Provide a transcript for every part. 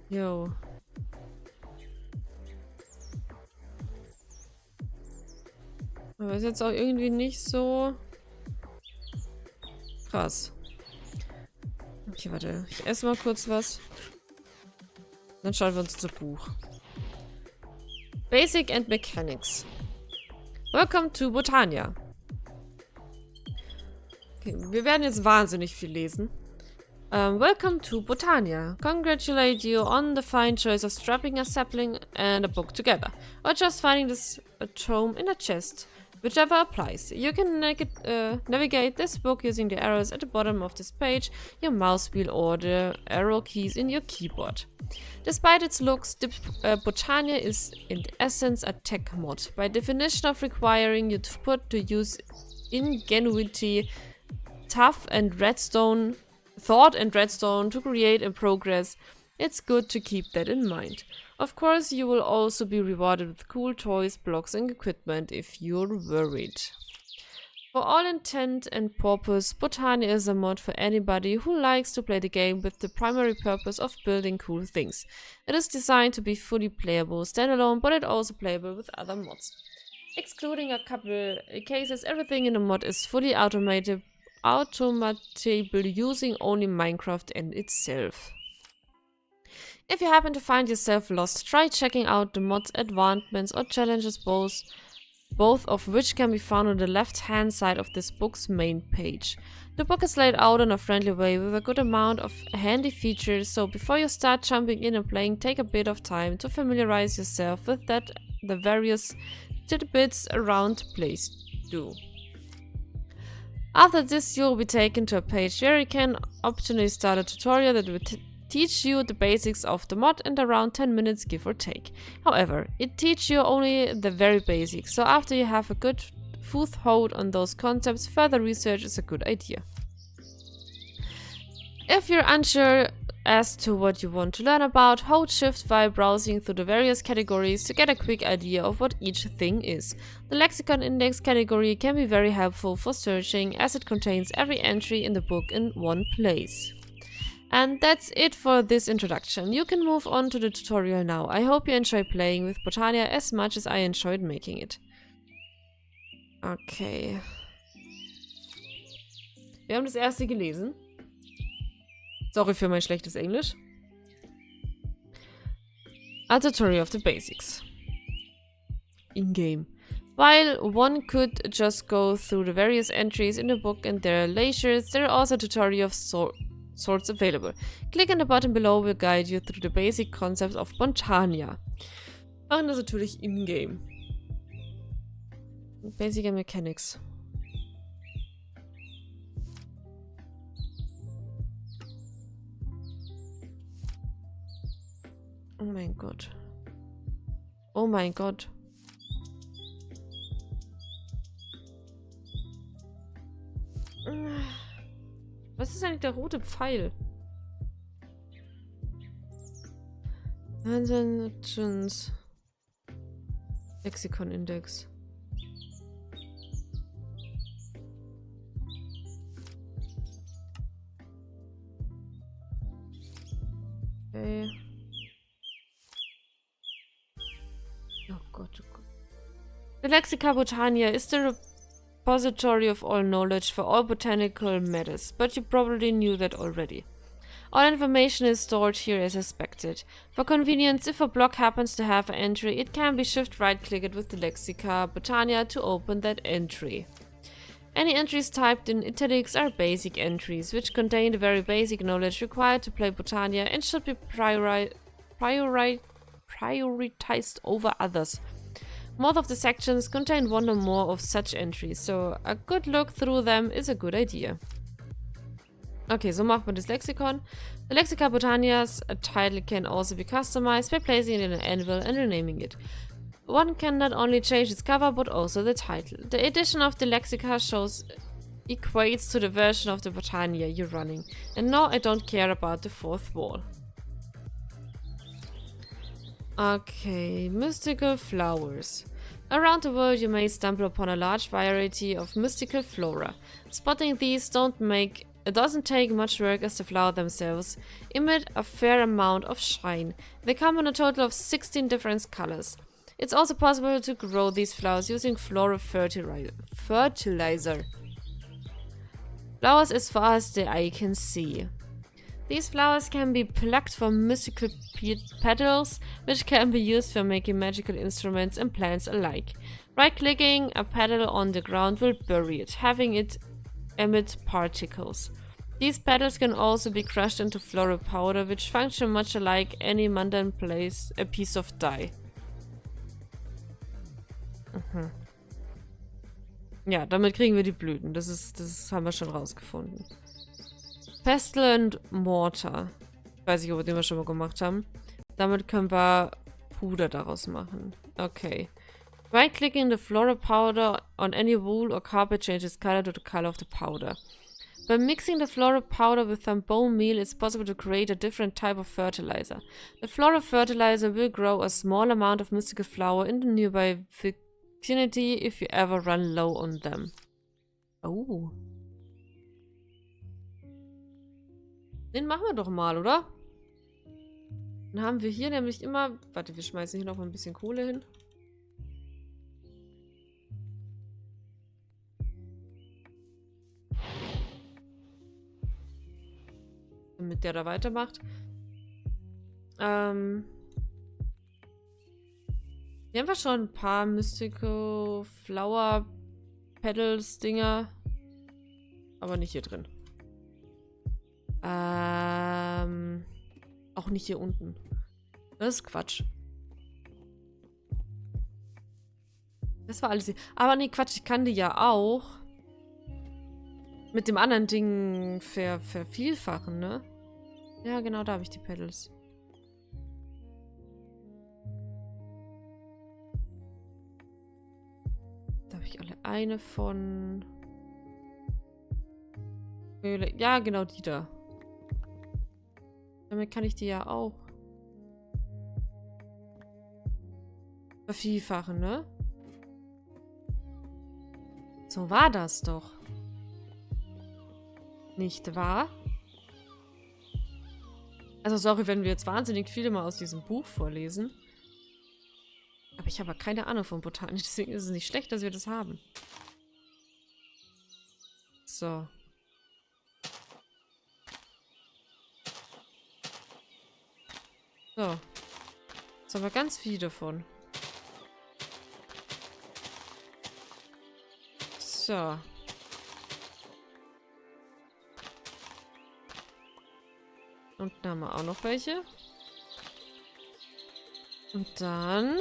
Jo. Aber ist jetzt auch irgendwie nicht so krass. Okay, warte. Ich esse mal kurz was. Dann schauen wir uns unser Buch. Basic and Mechanics. Welcome to Botania. Okay, wir werden jetzt wahnsinnig viel lesen. Welcome to Botania. Congratulate you on the fine choice of strapping a sapling and a book together, or just finding this tome in a chest. Whichever applies. You can navigate this book using the arrows at the bottom of this page, your mouse wheel, or the arrow keys in your keyboard. Despite its looks, Botania is in essence a tech mod, by definition of requiring you to put to use ingenuity, thought and redstone to create and progress. It's good to keep that in mind. Of course, you will also be rewarded with cool toys, blocks and equipment if you're worried. For all intent and purpose, Botania is a mod for anybody who likes to play the game with the primary purpose of building cool things. It is designed to be fully playable standalone, but it's also playable with other mods. Excluding a couple cases, everything in the mod is fully automatable using only Minecraft and itself. If you happen to find yourself lost, try checking out the mod's advancements or challenges, both of which can be found on the left-hand side of this book's main page. The book is laid out in a friendly way with a good amount of handy features, so before you start jumping in and playing, take a bit of time to familiarize yourself with the various tidbits around the place do. After this, you will be taken to a page where you can optionally start a tutorial that will teach you the basics of the mod in around 10 minutes, give or take. However, it teaches you only the very basics, so after you have a good foothold on those concepts, further research is a good idea. If you're unsure as to what you want to learn about, hold shift while browsing through the various categories to get a quick idea of what each thing is. The lexicon index category can be very helpful for searching, as it contains every entry in the book in one place. And that's it for this introduction. You can move on to the tutorial now. I hope you enjoy playing with Botania as much as I enjoyed making it. Okay. Wir haben das erste gelesen. Sorry für mein schlechtes Englisch. A tutorial of the basics. In-game. While one could just go through the various entries in the book in their leisure, there are also a tutorial of sorts available. Click on the button below will guide you through the basic concepts of Botania. Machen das natürlich in-game. Basic and Mechanics. Oh mein Gott. Oh mein Gott. Was ist eigentlich der rote Pfeil? Intelligence. Lexikon Index. Okay. Oh Gott, oh Gott. The Lexica Botania is the repository of all knowledge for all botanical matters, but you probably knew that already. All information is stored here as expected. For convenience, if a block happens to have an entry, it can be shift right-clicked with the Lexica Botania to open that entry. Any entries typed in italics are basic entries, which contain the very basic knowledge required to play Botania and should be prioritized over others. Most of the sections contain one or more of such entries, so a good look through them is a good idea. Okay, so macht man das Lexikon. The Lexica Botania's title can also be customized by placing it in an anvil and renaming it. One can not only change its cover, but also the title. The edition of the Lexica equates to the version of the Botania you're running. And no, I don't care about the fourth wall. Okay, mystical flowers. Around the world you may stumble upon a large variety of mystical flora. Spotting these don't make It doesn't take much work as the flowers themselves emit a fair amount of shine. They come in a total of 16 different colors. It's also possible to grow these flowers using floral fertilizer. Flowers as far as the eye can see. These flowers can be plucked from mystical petals, which can be used for making magical instruments and plants alike. Right-clicking a petal on the ground will bury it, having it emit particles. These petals can also be crushed into floral powder, which function much like any mundane a piece of dye. Ja, damit kriegen wir die Blüten. Das haben wir schon rausgefunden. Pestle and Mortar. Weiß ich, ob wir den wir schon mal gemacht haben. Damit können wir Puder daraus machen. Okay. Right-clicking the floral powder on any wool or carpet changes color to the color of the powder. By mixing the floral powder with some bone meal, it's possible to create a different type of fertilizer. The floral fertilizer will grow a small amount of mystical flower in the nearby vicinity if you ever run low on them. Oh. Den machen wir doch mal, oder? Dann haben wir hier nämlich immer... Warte, wir schmeißen hier noch mal ein bisschen Kohle hin. Damit der da weitermacht. Wir haben ja schon ein paar Mystical Flower Petals Dinger. Aber nicht hier drin. Auch nicht hier unten. Das ist Quatsch. Das war alles hier. Aber nee, Quatsch, ich kann die ja auch mit dem anderen Ding vervielfachen, ne? Ja, genau, da habe ich die Petals. Da habe ich alle eine von... Ja, genau, die da. Damit kann ich die ja auch vervielfachen, ne? So war das doch. Nicht wahr? Also sorry, wenn wir jetzt wahnsinnig viele mal aus diesem Buch vorlesen. Aber ich habe keine Ahnung von Botanik, deswegen ist es nicht schlecht, dass wir das haben. So. So. Jetzt haben wir ganz viel davon. So. Und da haben wir auch noch welche. Und dann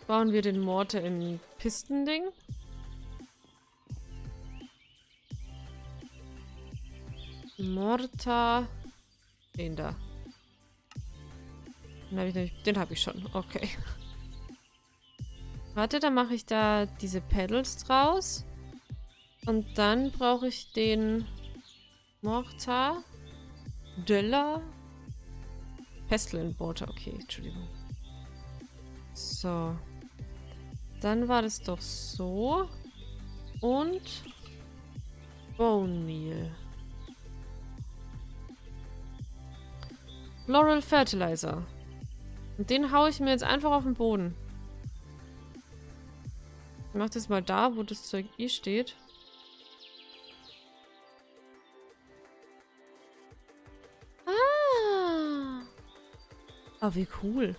bauen wir den Mortar in Pistending. Mortar. Den da. Den habe ich schon. Okay. Warte, dann mache ich da diese Petals draus. Und dann brauche ich den Mortar. Della. Pestle and Mortar. Okay, Entschuldigung. So. Dann war das doch so. Und Bone Meal. Floral Fertilizer. Und den haue ich mir jetzt einfach auf den Boden. Ich mache das mal da, wo das Zeug eh steht. Ah! Oh, wie cool.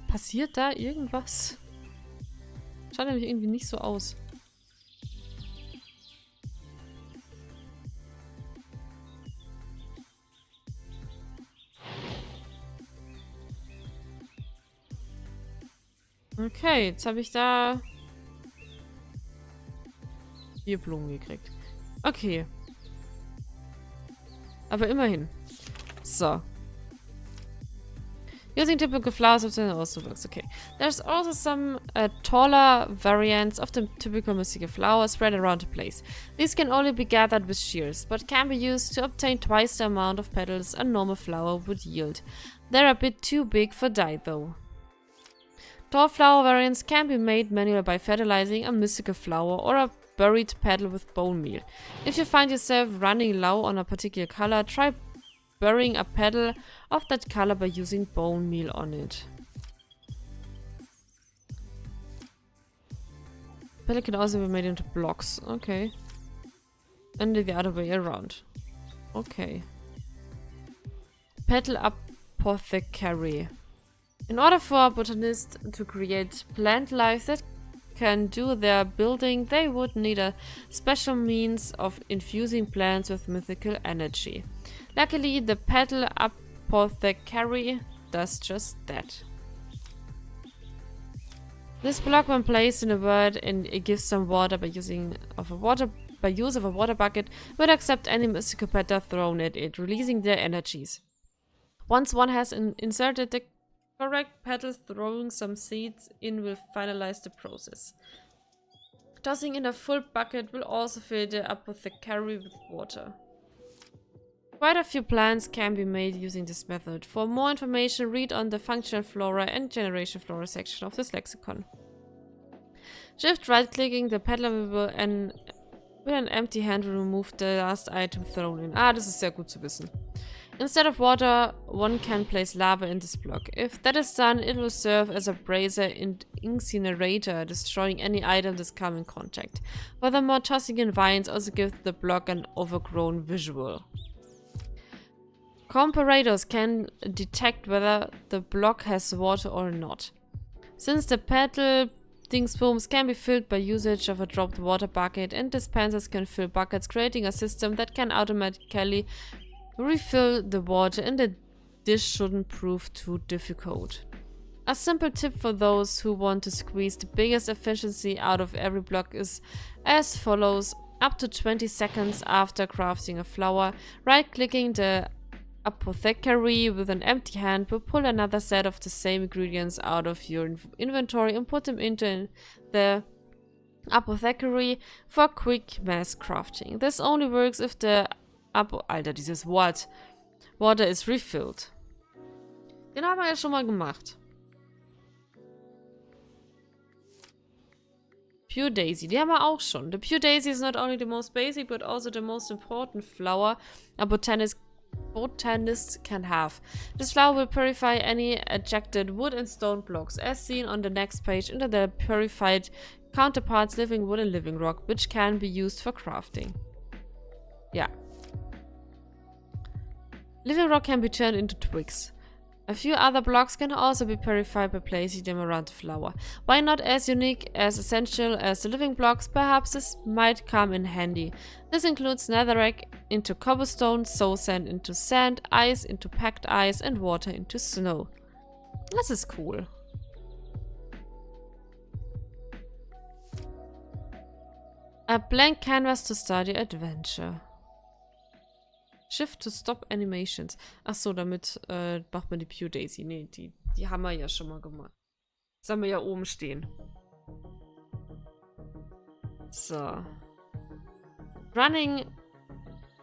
Passiert da irgendwas? Schaut nämlich irgendwie nicht so aus. Okay, jetzt habe ich da 4 Blumen gekriegt. Okay. Aber immerhin. So. Using typical flowers also works. Okay. There's also some taller variants of the typical mystical flowers spread around the place. These can only be gathered with shears, but can be used to obtain twice the amount of petals a normal flower would yield. They're a bit too big for dye, though. Tall flower variants can be made manually by fertilizing a mystical flower or a buried petal with bone meal. If you find yourself running low on a particular color, try burying a petal of that color by using bone meal on it. Petal can also be made into blocks. Okay. And the other way around. Okay. Petal apothecary. In order for a botanist to create plant life that can do their building, they would need a special means of infusing plants with mythical energy. Luckily, the Petal apothecary does just that. This block, when placed in a word and it gives some water by use of a water bucket, will accept any mystical petal thrown at it, releasing their energies. Once one has inserted the correct petal, throwing some seeds in will finalize the process. Tossing in a full bucket will also fill the apothecary with water. Quite a few plants can be made using this method. For more information, read on the functional flora and generation flora section of this lexicon. Shift right-clicking the petal with an empty hand will remove the last item thrown in. Ah, das ist sehr gut zu wissen. Instead of water, one can place lava in this block. If that is done, it will serve as a brazier and incinerator, destroying any item that comes in contact. Furthermore, tossing in vines also gives the block an overgrown visual. Comparators can detect whether the block has water or not. Since the petal dingsbooms can be filled by usage of a dropped water bucket, and dispensers can fill buckets, creating a system that can automatically refill the water in the dish shouldn't prove too difficult. A simple tip for those who want to squeeze the biggest efficiency out of every block is as follows. Up to 20 seconds after crafting a flower, right-clicking the apothecary with an empty hand will pull another set of the same ingredients out of your inventory and put them into the apothecary for quick mass crafting. This only works if the Alter, dieses Wort. Water is refilled. Den haben wir ja schon mal gemacht. Pure Daisy, die haben wir auch schon. The Pure Daisy is not only the most basic, but also the most important flower a botanist can have. This flower will purify any ejected wood and stone blocks, as seen on the next page, into the purified counterparts living wood and living rock, which can be used for crafting. Yeah. Living rock can be turned into twigs. A few other blocks can also be purified by placing them around the flower. While not as unique as essential as the living blocks, perhaps this might come in handy. This includes netherrack into cobblestone, soul sand into sand, ice into packed ice, and water into snow. Das ist cool. A blank canvas to start your adventure. Shift to stop animations. Achso, damit macht man die Pure Daisy. Nee, die haben wir ja schon mal gemacht. Das haben wir ja oben stehen. So. Running.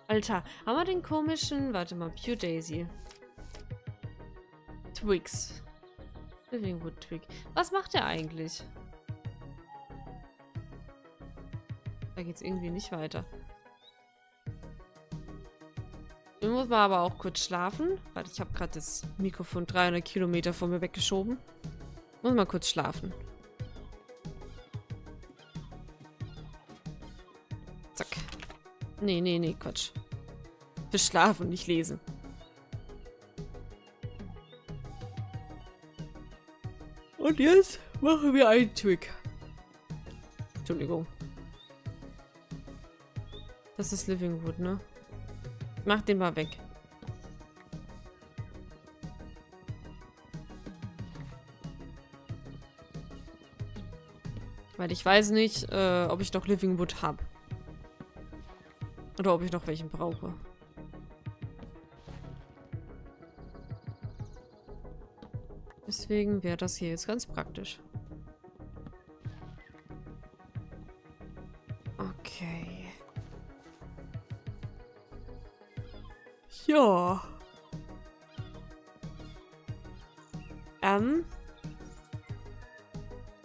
Alter, haben wir den komischen... Warte mal, Pure Daisy. Twigs. Living Wood Twig. Was macht der eigentlich? Da geht's irgendwie nicht weiter. Ich muss mal aber auch kurz schlafen, weil ich habe gerade das Mikrofon 300 Kilometer von mir weggeschoben. Muss mal kurz schlafen. Zack. Nee, Quatsch. Für schlafen, nicht lesen. Und jetzt machen wir einen Twig. Entschuldigung. Das ist Living Wood, ne? Mach den mal weg. Weil ich weiß nicht, ob ich noch Living Wood habe. Oder ob ich noch welchen brauche. Deswegen wäre das hier jetzt ganz praktisch. Okay. Ja.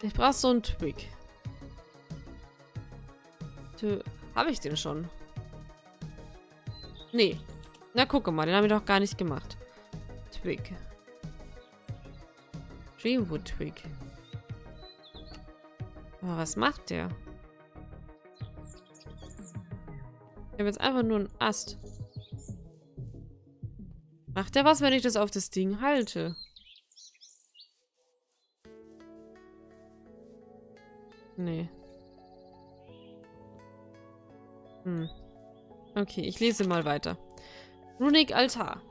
Ich brauche so einen Twig. Habe ich den schon? Nee. Na, guck mal, den habe ich doch gar nicht gemacht. Twig. Dreamwood Twig. Aber was macht der? Ich habe jetzt einfach nur einen Ast. Macht der was, wenn ich das auf das Ding halte? Nee. Okay, ich lese mal weiter. Runic Altar.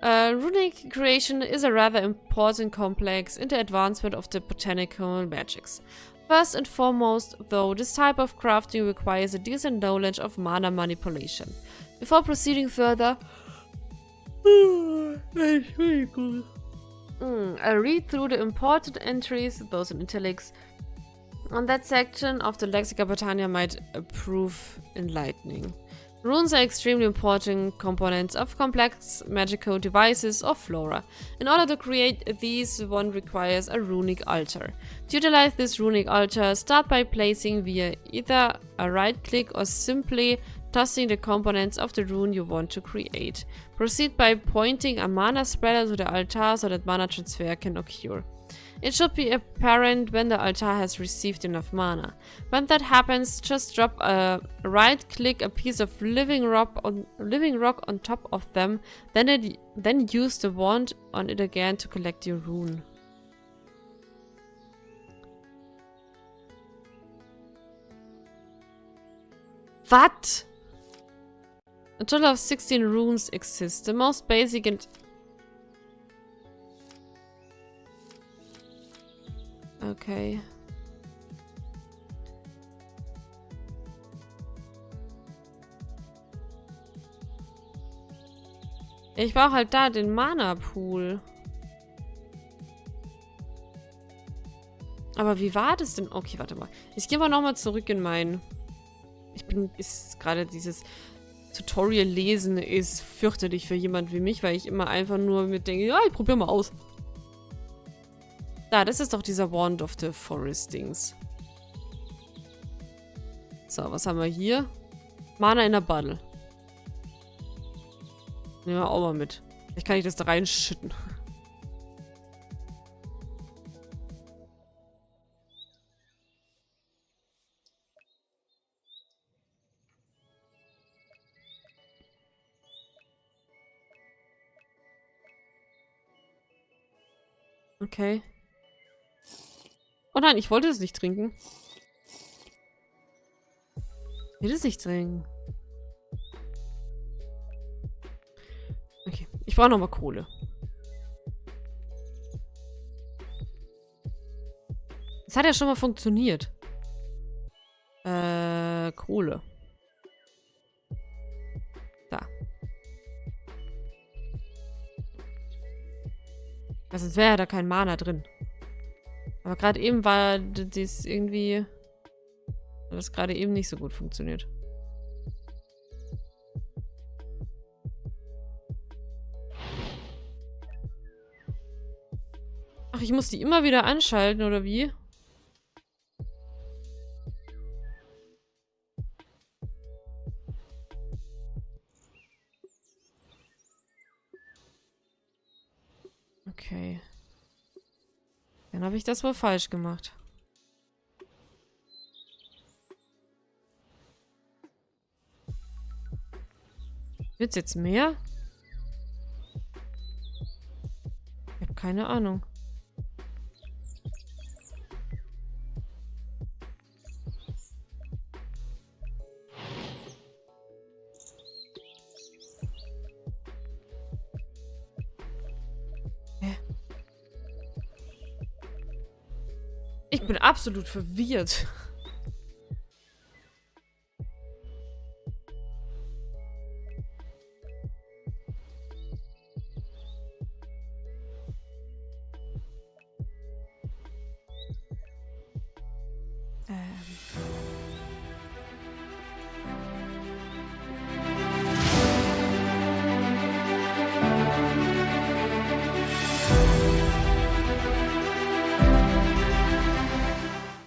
Runic creation is a rather important complex in the advancement of the botanical magics. First and foremost, though, this type of crafting requires a decent knowledge of mana manipulation. Before proceeding further, I read through the important entries, those in italics, on that section of the Lexica Botania might prove enlightening. Runes are extremely important components of complex magical devices or flora. In order to create these, one requires a runic altar. To utilize this runic altar, start by placing via either a right click or simply tossing the components of the rune you want to create. Proceed by pointing a mana spreader to the altar so that mana transfer can occur. It should be apparent when the altar has received enough mana. When that happens, just drop a right-click a piece of living rock on top of them, then use the wand on it again to collect your rune. What? A total of 16 runes exist. The most basic and okay. Ich brauche halt da den Mana-Pool. Aber wie war das denn? Okay, warte mal. Ich gehe mal nochmal zurück in mein... Ist gerade dieses Tutorial lesen ist fürchterlich für jemand wie mich, weil ich immer einfach nur mit denke, ja, ich probiere mal aus. Da, das ist doch dieser Wand of the Forest Dings. So, was haben wir hier? Mana in der Bottle. Nehmen wir auch mal mit. Vielleicht kann ich das da reinschütten. Okay. Oh nein, ich wollte es nicht trinken. Ich will es nicht trinken. Okay, ich brauche nochmal Kohle. Das hat ja schon mal funktioniert. Kohle. Da. Also sonst wäre ja da kein Mana drin. Aber gerade eben war das irgendwie... Hat das gerade eben nicht so gut funktioniert. Ach, ich muss die immer wieder anschalten, oder wie? Okay. Dann habe ich das wohl falsch gemacht. Wird's jetzt mehr? Ich habe keine Ahnung. Ich bin absolut verwirrt.